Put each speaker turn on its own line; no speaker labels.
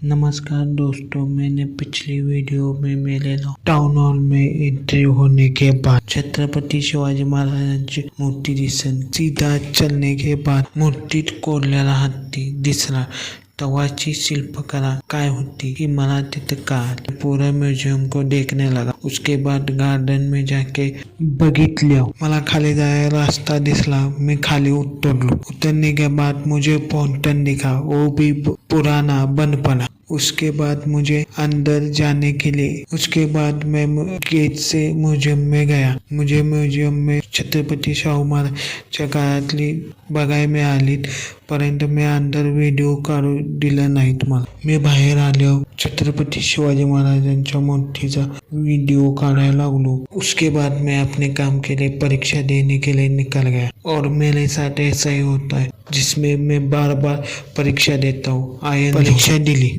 नमस्कार दोस्तों, मैंने पिछली वीडियो में मेरे टाउन हॉल में एंट्री होने के बाद छत्रपती शिवाजी महाराजांची मूर्ती दिसली। सीधा चलने के बाद मूर्तीत कोरलेला हत्ती दिसला। तवाची शिल्पकला काय होती कि मला तिथं कळालं। पूरा म्यूजियम को देखने लगा। उसके बाद गार्डन में जाके बघितलं। मला खाली जायला रास्ता दिसला। मैं खाली उतरलो। उतरने के बाद मुझे फाउंटेन दिखा, वो भी पुराना बंद पड़ा। उसके बाद मुझे अंदर जाने के लिए मैं गेट से म्यूजियम में गया। मुझे म्यूजियम में छत्रपती शाहू महाराजच्या काळातली बघायला मिळाली, परंतु मी अंदर व्हिडिओ काढू दिला नाहीत मला। मी बाहेर आलो, छत्रपती शिवाजी महाराजांच्या मूर्तीचा वीडियो काढायला लागलो। उसके बाद मैं अपने काम के लिए परीक्षा देने के लिए निकल गया और मेरे साथ ऐसा ही होता है जिसमें मैं बार बार परीक्षा देता हूँ। परीक्षा दिली।